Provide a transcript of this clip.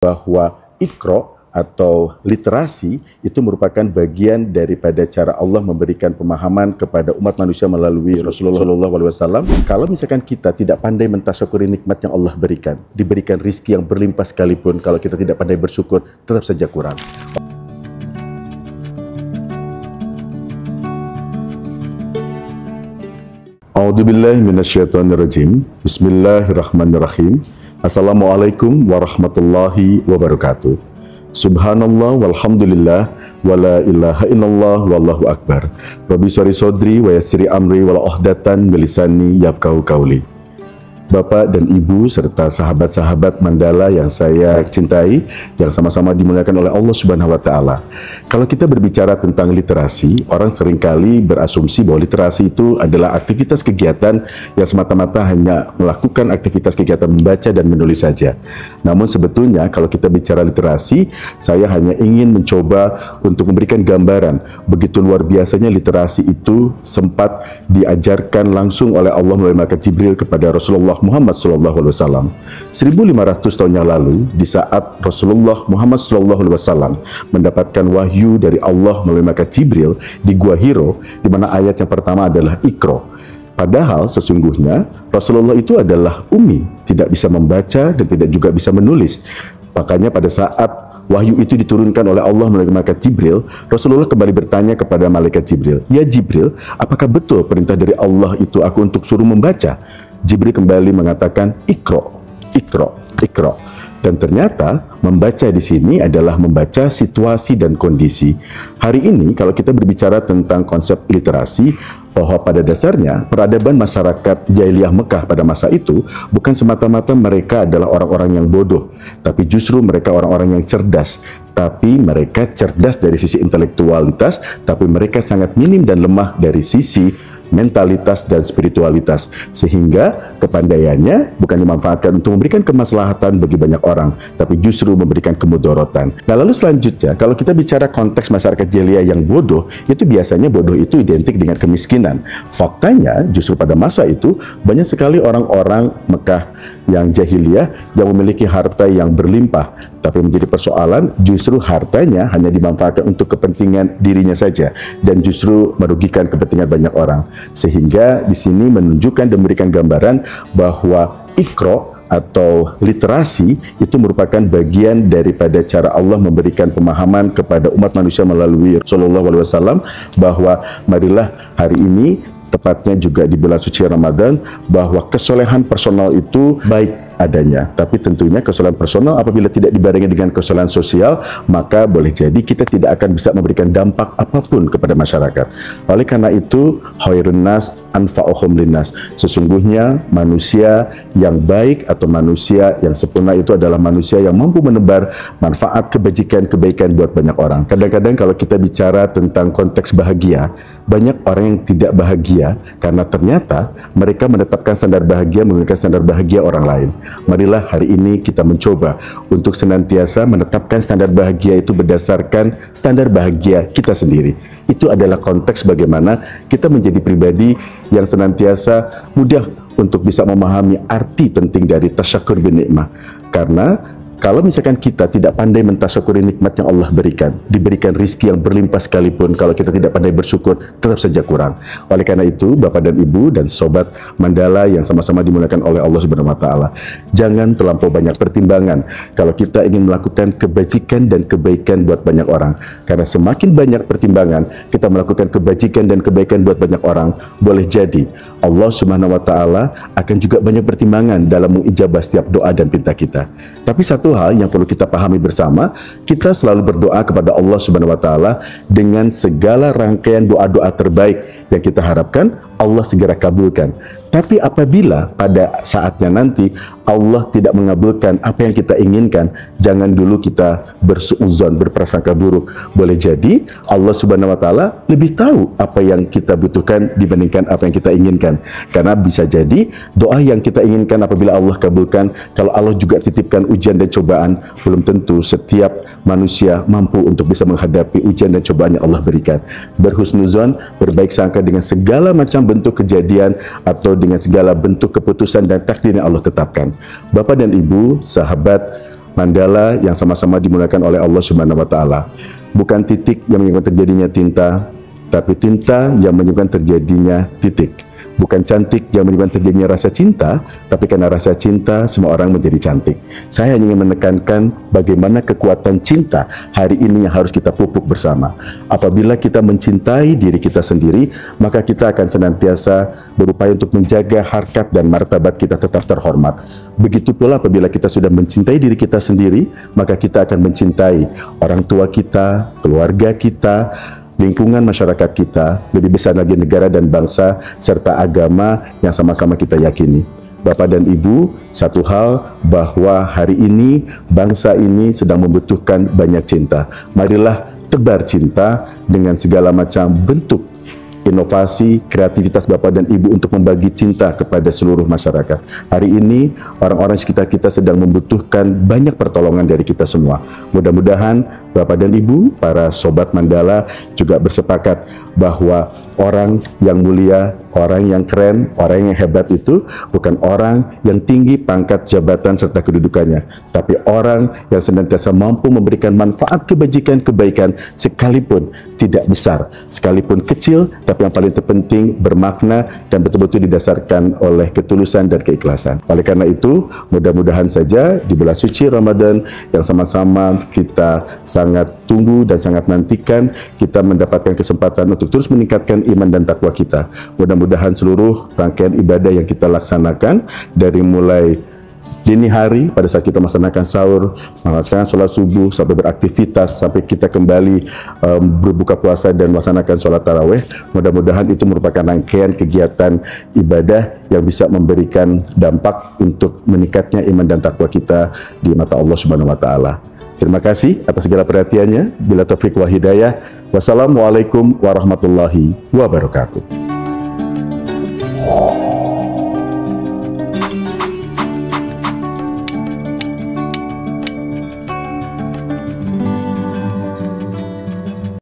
bahwa Iqra atau literasi itu merupakan bagian daripada cara Allah memberikan pemahaman kepada umat manusia melalui Rasulullah SAW. Kalau misalkan kita tidak pandai mentasyukuri nikmat yang Allah berikan, diberikan rizki yang berlimpah sekalipun, kalau kita tidak pandai bersyukur, tetap saja kurang. A'udzubillahi minasyaitonirrajim. Bismillahirrahmanirrahim. Assalamualaikum warahmatullahi wabarakatuh. Subhanallah walhamdulillah wala ilaha illallah wallahu akbar. Rabbi syrah sodri wa yassiri amri wala uhdatan min lisani yafqahu qauli. Bapak dan Ibu serta sahabat-sahabat Mandala yang saya cintai, yang sama-sama dimuliakan oleh Allah Subhanahu wa taala. Kalau kita berbicara tentang literasi, orang seringkali berasumsi bahwa literasi itu adalah aktivitas kegiatan yang semata-mata hanya melakukan aktivitas kegiatan membaca dan menulis saja. Namun sebetulnya kalau kita bicara literasi, saya hanya ingin mencoba untuk memberikan gambaran begitu luar biasanya literasi itu sempat diajarkan langsung oleh Allah melalui malaikat Jibril kepada Rasulullah Muhammad SAW. 1500 tahun yang lalu, di saat Rasulullah Muhammad SAW mendapatkan wahyu dari Allah melalui malaikat Jibril di Gua Hiro, di mana ayat yang pertama adalah Iqra. Padahal sesungguhnya Rasulullah itu adalah ummi, tidak bisa membaca dan tidak juga bisa menulis. Makanya pada saat wahyu itu diturunkan oleh Allah melalui malaikat Jibril, Rasulullah kembali bertanya kepada malaikat Jibril, "Ya Jibril, apakah betul perintah dari Allah itu aku untuk suruh membaca?" Jibril kembali mengatakan, "Iqra, Iqra, Iqra." Dan ternyata membaca di sini adalah membaca situasi dan kondisi. Hari ini kalau kita berbicara tentang konsep literasi, bahwa pada dasarnya peradaban masyarakat jahiliyah Mekah pada masa itu bukan semata-mata mereka adalah orang-orang yang bodoh, tapi justru mereka orang-orang yang cerdas. Tapi mereka cerdas dari sisi intelektualitas, tapi mereka sangat minim dan lemah dari sisi mentalitas dan spiritualitas, sehingga kepandaiannya bukan dimanfaatkan untuk memberikan kemaslahatan bagi banyak orang, tapi justru memberikan kemudorotan. Nah, lalu selanjutnya kalau kita bicara konteks masyarakat jahiliyah yang bodoh, itu biasanya bodoh itu identik dengan kemiskinan. Faktanya justru pada masa itu banyak sekali orang-orang Mekah yang jahiliyah yang memiliki harta yang berlimpah, tapi menjadi persoalan justru hartanya hanya dimanfaatkan untuk kepentingan dirinya saja dan justru merugikan kepentingan banyak orang. Sehingga di sini menunjukkan dan memberikan gambaran bahwa Iqra atau literasi itu merupakan bagian daripada cara Allah memberikan pemahaman kepada umat manusia melalui Rasulullah SAW, bahwa marilah hari ini, tepatnya juga di bulan suci Ramadan, bahwa kesolehan personal itu baik adanya, tapi tentunya kesolehan personal apabila tidak dibarengi dengan kesolehan sosial, maka boleh jadi kita tidak akan bisa memberikan dampak apapun kepada masyarakat. Oleh karena itu, khairun nas anfa'uhum linnas, sesungguhnya manusia yang baik atau manusia yang sempurna itu adalah manusia yang mampu menebar manfaat kebajikan kebaikan buat banyak orang. Kadang-kadang kalau kita bicara tentang konteks bahagia, banyak orang yang tidak bahagia karena ternyata mereka menetapkan standar bahagia menggunakan standar bahagia orang lain. Marilah hari ini kita mencoba untuk senantiasa menetapkan standar bahagia itu berdasarkan standar bahagia kita sendiri. Itu adalah konteks bagaimana kita menjadi pribadi yang senantiasa mudah untuk bisa memahami arti penting dari tasyakur bin nikmah. Karena kalau misalkan kita tidak pandai mentasyukuri nikmat yang Allah berikan, diberikan rizki yang berlimpah sekalipun, kalau kita tidak pandai bersyukur, tetap saja kurang. Oleh karena itu, Bapak dan Ibu dan Sobat Mandala yang sama-sama dimuliakan oleh Allah Subhanahu wa taala, jangan terlampau banyak pertimbangan kalau kita ingin melakukan kebajikan dan kebaikan buat banyak orang. Karena semakin banyak pertimbangan kita melakukan kebajikan dan kebaikan buat banyak orang, boleh jadi Allah Subhanahu wa taala akan juga banyak pertimbangan dalam mengijabah setiap doa dan pinta kita. Tapi satu hal yang perlu kita pahami bersama, kita selalu berdoa kepada Allah Subhanahu wa taala dengan segala rangkaian doa-doa terbaik yang kita harapkan Allah segera kabulkan. Tapi apabila pada saatnya nanti Allah tidak mengabulkan apa yang kita inginkan, jangan dulu kita bersuudzon, berprasangka buruk. Boleh jadi Allah Subhanahu wa taala lebih tahu apa yang kita butuhkan dibandingkan apa yang kita inginkan. Karena bisa jadi doa yang kita inginkan apabila Allah kabulkan, kalau Allah juga titipkan ujian dan cobaan, belum tentu setiap manusia mampu untuk bisa menghadapi ujian dan cobaan yang Allah berikan. Berhusnuzon, berbaik sangka dengan segala macam bentuk kejadian atau dengan segala bentuk keputusan dan takdir yang Allah tetapkan. Bapak dan Ibu, sahabat mandala yang sama-sama dimuliakan oleh Allah Subhanahu wa taala. Bukan titik yang menyebabkan terjadinya tinta, tapi tinta yang menyebabkan terjadinya titik. Bukan cantik yang menyebabkan terjadinya rasa cinta, tapi karena rasa cinta semua orang menjadi cantik. Saya hanya ingin menekankan bagaimana kekuatan cinta hari ini yang harus kita pupuk bersama. Apabila kita mencintai diri kita sendiri, maka kita akan senantiasa berupaya untuk menjaga harkat dan martabat kita tetap terhormat. Begitu pula apabila kita sudah mencintai diri kita sendiri, maka kita akan mencintai orang tua kita, keluarga kita, lingkungan masyarakat kita, lebih besar lagi negara dan bangsa, serta agama yang sama-sama kita yakini. Bapak dan Ibu, satu hal bahwa hari ini bangsa ini sedang membutuhkan banyak cinta. Marilah tebar cinta dengan segala macam bentuk inovasi, kreativitas Bapak dan Ibu untuk membagi cinta kepada seluruh masyarakat. Hari ini, orang-orang sekitar kita sedang membutuhkan banyak pertolongan dari kita semua. Mudah-mudahan Bapak dan Ibu, para Sobat Mandala juga bersepakat bahwa orang yang mulia, orang yang keren, orang yang hebat itu bukan orang yang tinggi pangkat jabatan serta kedudukannya, tapi orang yang senantiasa mampu memberikan manfaat kebajikan kebaikan sekalipun tidak besar, sekalipun kecil, tapi yang paling terpenting bermakna dan betul-betul didasarkan oleh ketulusan dan keikhlasan. Oleh karena itu, mudah-mudahan saja di bulan suci Ramadan yang sama-sama kita sangat tunggu dan sangat nantikan, kita mendapatkan kesempatan untuk terus meningkatkan iman dan takwa kita. Mudah-mudahan seluruh rangkaian ibadah yang kita laksanakan dari mulai dini hari pada saat kita melaksanakan sahur, melaksanakan sholat subuh, sampai beraktivitas, sampai kita kembali berbuka puasa dan melaksanakan sholat tarawih, mudah-mudahan itu merupakan rangkaian kegiatan ibadah yang bisa memberikan dampak untuk meningkatnya iman dan takwa kita di mata Allah Subhanahu wa taala. Terima kasih atas segala perhatiannya. Bila taufik wal hidayah. Wassalamualaikum warahmatullahi wabarakatuh.